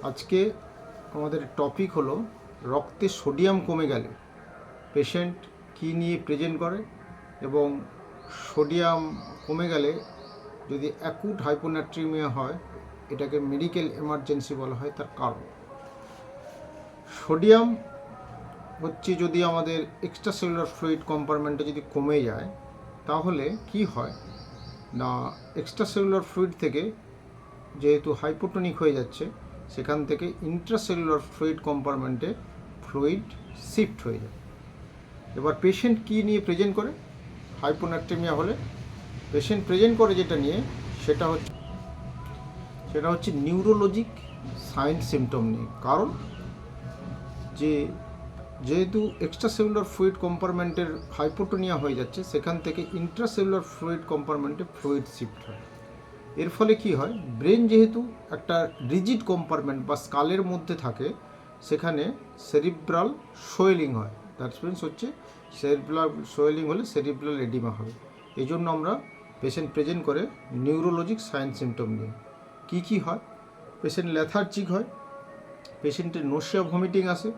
আজকে আমাদের টপিক হলো রক্তে সোডিয়াম কমে গেলে পেশেন্ট কী নিয়ে প্রেজেন্ট করে এবং সোডিয়াম কমে গেলে যদি অ্যাকুট হাইপোনাট্রিমিয়া হয় এটাকে মেডিকেল এমার্জেন্সি বলা হয়। তার কারণ সোডিয়াম হচ্ছে যদি আমাদের এক্সট্রা সেলুলার ফ্লুইড কম্পার্টমেন্টে যদি কমে যায় তাহলে কি হয় না, এক্সট্রা সেলুলার ফ্লুইড থেকে যেহেতু হাইপোটোনিক হয়ে যাচ্ছে সেখান থেকে ইন্ট্রাসেলুলার ফ্লুইড কম্পার্টমেন্টে ফ্লুইড শিফট হয়ে যায়। এবার পেশেন্ট কী নিয়ে প্রেজেন্ট করে হাইপোনাট্রিমিয়া হলে? পেশেন্ট প্রেজেন্ট করে যেটা নিয়ে সেটা হচ্ছে নিউরোলজিক সাইন সিমটম নিয়ে। কারণ যেহেতু এক্সট্রা সেলুলার ফ্লুইড কম্পার্টমেন্টের হাইপোটোনিয়া হয়ে যাচ্ছে সেখান থেকে ইন্ট্রাসেলুলার ফ্লুইড কম্পার্টমেন্টে ফ্লুইড শিফট হয়। এর ফলে কি হয়, ব্রেন যেহেতু একটা রিজিড কম্পার্টমেন্ট বা স্কালের মধ্যে থাকে সেখানে সেরিব্রাল সোয়েলিং হয়। দ্যাটস মিনস হচ্ছে সেরিব্রাল সোয়েলিং হলে সেরিব্রাল এডিমা হবে। এই জন্য আমরা পেশেন্ট প্রেজেন্ট করে নিউরোলজিক সাইন সিমটম নিয়ে। কি হয়, পেশেন্ট লেথার্জিক হয়, পেশেন্টের নোশিয়া ভমিটিং আসে,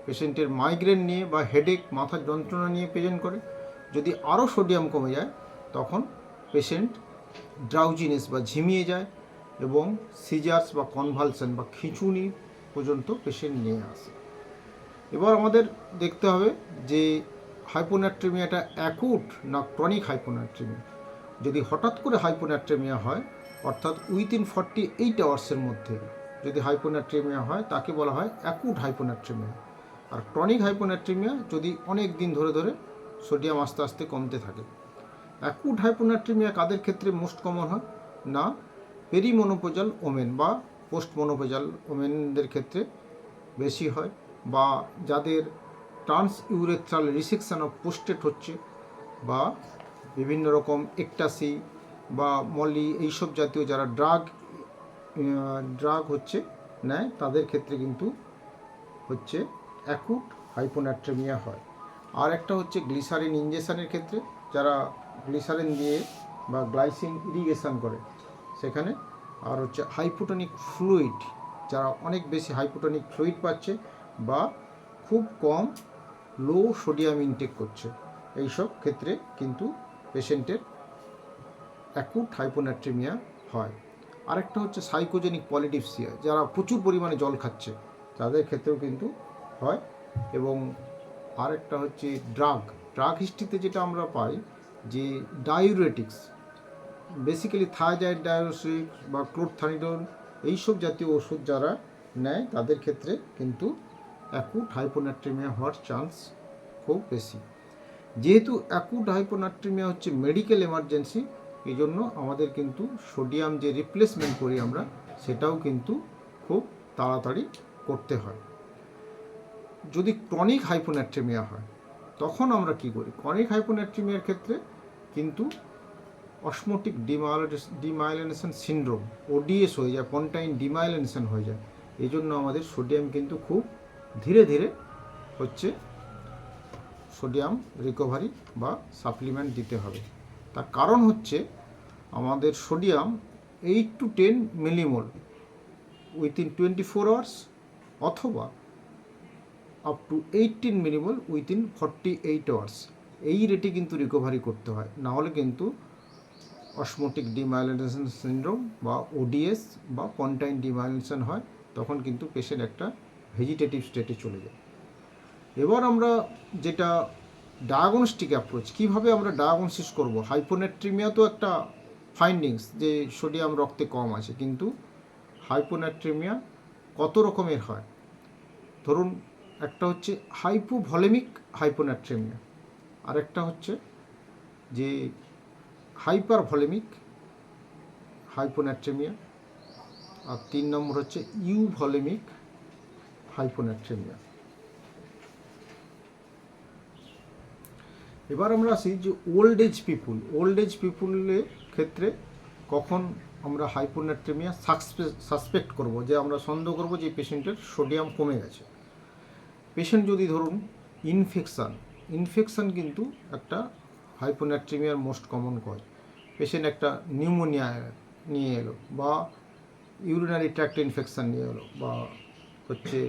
পেশেন্টের মাইগ্রেন নিয়ে বা হেডেক মাথার যন্ত্রণা নিয়ে প্রেজেন্ট করে। যদি আরও সোডিয়াম কমে যায় তখন পেশেন্ট ড্রাউজিনেস বা ঝিমিয়ে যায় এবং সিজার্স বা কনভালশন বা খিঁচুনি পর্যন্ত পেশেন্ট নিয়ে আসে। এবার আমাদের দেখতে হবে যে হাইপোনাট্রিমিয়াটা অ্যাকুট না ক্রনিক হাইপোনাট্রিমিয়া। যদি হঠাৎ করে হাইপোনাট্রিমিয়া হয় অর্থাৎ উইথিন 48 আওয়ার্সের মধ্যে যদি হাইপোনাট্রিমিয়া হয় তাকে বলা হয় অ্যাকুট হাইপোনাট্রিমিয়া। আর ক্রনিক হাইপোনাট্রিমিয়া যদি অনেক দিন ধরে ধরে সোডিয়াম আস্তে আস্তে কমতে থাকে। অ্যাকুট হাইপোনাট্রিমিয়া কাদের ক্ষেত্রে মোস্ট কমন হয় না, পেরিমোনোপোজাল ওমেন বা পোস্ট মোনোপোজাল ওমেনদের ক্ষেত্রে বেশি হয়, বা যাদের trans urethral resection of prostate হচ্ছে বা বিভিন্ন রকম একটাসি বা মলি এইসব জাতীয় যারা ড্রাগ হচ্ছে নেয় তাদের ক্ষেত্রে কিন্তু হচ্ছে অ্যাকুট হাইপোনাট্রিমিয়া হয়। আর একটা হচ্ছে গ্লিসারিন ইনজেকশনের ক্ষেত্রে, যারা গ্লিসারিন দিয়ে বা গ্লাইসিন ইরিগেশন করে সেখানে। আর হচ্ছে হাইপোটোনিক ফ্লুইড, যারা অনেক বেশি হাইপোটোনিক ফ্লুইড পাচ্ছে বা খুব কম লো সোডিয়াম ইনটেক করছে, এইসব ক্ষেত্রে কিন্তু পেশেন্টের অ্যাকুট হাইপোনাট্রিমিয়া হয়। আরেকটা হচ্ছে সাইকোজেনিক পলিডিপসিয়া, যারা প্রচুর পরিমাণে জল খাচ্ছে তাদের ক্ষেত্রেও কিন্তু হয়। এবং আরেকটা হচ্ছে ড্রাগ হিস্ট্রিতে যেটা আমরা পাই যে ডায়ুরেটিক্স, বেসিক্যালি থায়াজাইড ডায়োসিস বা ক্লোরথানিডন এইসব জাতীয় ওষুধ যারা নেয় তাদের ক্ষেত্রে কিন্তু অ্যাকুট হাইপোনাট্রিমিয়া হওয়ার চান্স খুব বেশি। যেহেতু অ্যাকুট হাইপোনাট্রিমিয়া হচ্ছে মেডিকেল এমার্জেন্সি, এই জন্য আমাদের কিন্তু সোডিয়াম যে রিপ্লেসমেন্ট করি আমরা সেটাও কিন্তু খুব তাড়াতাড়ি করতে হয়। যদি ক্রনিক হাইপোনাট্রিমিয়া হয় তখন আমরা কি করি? ক্রনিক হাইপোনাট্রিমিয়ার ক্ষেত্রে কিন্তু অসমোটিক ডিমাইলিনেশন সিনড্রোম ওডিএস হয়ে যায়, পন্টাইন ডিমাইলিনেশন হয়ে যায়। এই জন্য আমাদের সোডিয়াম কিন্তু খুব ধীরে ধীরে হচ্ছে সোডিয়াম রিকভারি বা সাপ্লিমেন্ট দিতে হবে। তার কারণ হচ্ছে আমাদের sodium 8 to 10 millimole within 24 hours অথবা up to 18 millimole within 48 hours এই রেটে কিন্তু রিকভারি করতে হয়, নাহলে কিন্তু অসমোটিক ডিমাইলিনেশন সিনড্রোম বা ওডিএস বা পন্টাইন ডিমাইলিনেশন হয়, তখন কিন্তু পেশেন্ট একটা ভেজিটেটিভ স্টেটে চলে যায়। এবার আমরা যেটা ডায়াগনস্টিক অ্যাপ্রোচ, কীভাবে আমরা ডায়াগনোসিস করব? হাইপোনাট্রিমিয়া তো একটা ফাইন্ডিংস যে সোডিয়াম রক্তে কম আছে, কিন্তু হাইপোনাট্রিমিয়া কত রকমের হয়? ধরুন একটা হচ্ছে হাইপোভলেমিক হাইপোনাট্রিমিয়া, আরেকটা হচ্ছে যে হাইপারভলেমিক হাইপোনাট্রিমিয়া, আর 3 নম্বর হচ্ছে ইউভলেমিক হাইপোনাট্রিমিয়া। এবার আমরা আসি যে ওল্ড এজ পিপুলের ক্ষেত্রে কখন আমরা হাইপোনাট্রিমিয়া সাসপেক্ট করব, যে আমরা সন্দেহ করব যে পেশেন্টের সোডিয়াম কমে গেছে। পেশেন্ট যদি ধরুন ইনফেকশান কিন্তু একটা হাইপোনাট্রিমিয়ার মোস্ট কমন কজ। পেশেন্ট একটা নিউমোনিয়া নিয়ে এলো বা ইউরিনারি ট্র্যাক্ট ইনফেকশান নিয়ে এলো, বা হচ্ছে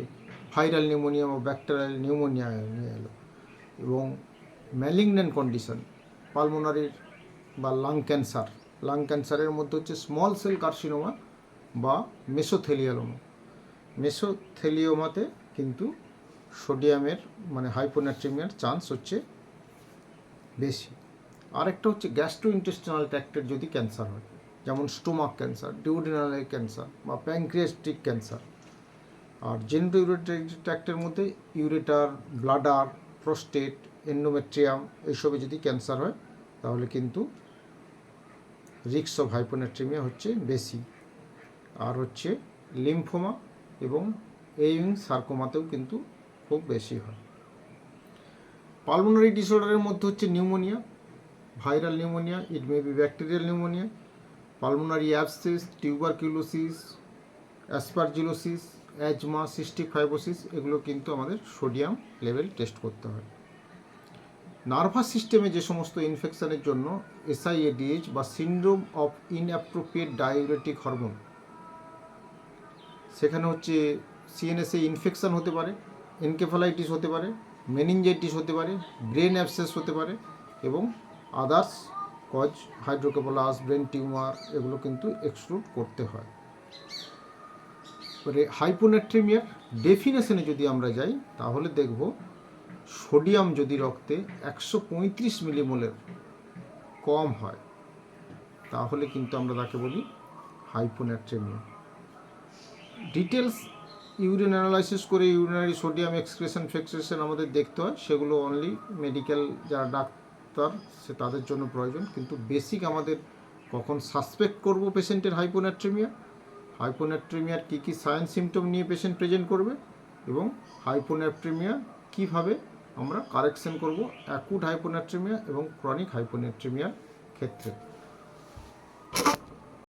ভাইরাল নিউমোনিয়া বা ব্যাকটেরিয়াল নিউমোনিয়া নিয়ে এলো, এবং ম্যালিগন্যান্ট কন্ডিশন পালমোনারির বা লাং ক্যান্সারের মধ্যে হচ্ছে স্মল সেল কার্সিনোমা বা মেসোথেলিওমাতে কিন্তু সোডিয়ামের মানে হাইপোনাট্রিমিয়ার চান্স হচ্ছে বেশি। আরেকটা হচ্ছে গ্যাস্ট্রোইন্টেস্টিনাল ট্র্যাক্টের যদি ক্যান্সার হয়, যেমন স্টোমাক ক্যান্সার, ডিউডিনাল ক্যান্সার বা প্যানক্রিয়াস্টিক ক্যান্সার। আর জেনিটোইউরিনারি ট্র্যাক্টের মধ্যে ইউরেটার, ব্লাডার, প্রোস্টেট, এন্ডোমেট্রিয়াম এইসবে যদি ক্যান্সার হয় তাহলে কিন্তু রিস্ক অফ হাইপোনাট্রিমিয়া হচ্ছে বেশি। আর হচ্ছে লিম্ফোমা এবং এইউইং সার্কোমাতেও কিন্তু খুব বেশি হয়। পালমোনারি ডিসঅর্ডারের মধ্যে হচ্ছে pneumonia, viral pneumonia, it may be bacterial pneumonia, pulmonary abscess, tuberculosis, aspergillosis, asthma, cystic fibrosis, এগুলো কিন্তু আমাদের সোডিয়াম লেভেল টেস্ট করতে হয়। নার্ভাস সিস্টেমে যে সমস্ত ইনফেকশনের জন্য SIADH বা সিন্ড্রোম অফ ইনঅ্যাপ্রোপ্রিয়েট ডায়াউরেটিক হরমোন, সেখানে হচ্ছে CNS ইনফেকশন হতে পারে, এনকেফালাইটিস হতে পারে, মেনিনজাইটিস হতে পারে, ব্রেন অ্যাবসেস হতে পারে, এবং others cause hydrocephalus, brain tumour, এগুলো কিন্তু এক্সক্লুড করতে হয়। এবারে হাইপোনাট্রিমিয়ার ডেফিনেশনে যদি আমরা যাই তাহলে দেখব সোডিয়াম যদি রক্তে 135 মিলিমোলের কম হয় তাহলে কিন্তু আমরা তাকে বলি হাইপোনাট্রিমিয়া। ডিটেলস ইউরিন অ্যানালাইসিস করে ইউরিনারি সোডিয়াম এক্সক্রেশন ফ্যাক্টরেশন আমাদের দেখতে হয়, সেগুলো অনলি মেডিকেল যারা ডাক্তার সে তাদের জন্য প্রয়োজন। কিন্তু বেসিক আমাদের কখন সাসপেক্ট করব পেশেন্টের হাইপোনাট্রিমিয়ার কী কী সাইন সিমটম নিয়ে পেশেন্ট প্রেজেন্ট করবে, এবং হাইপোনাট্রিমিয়া কীভাবে আমরা কারেকশন করব অ্যাকুট হাইপোনাট্রিমিয়া এবং ক্রনিক হাইপোনাট্রিমিয়ার ক্ষেত্রে।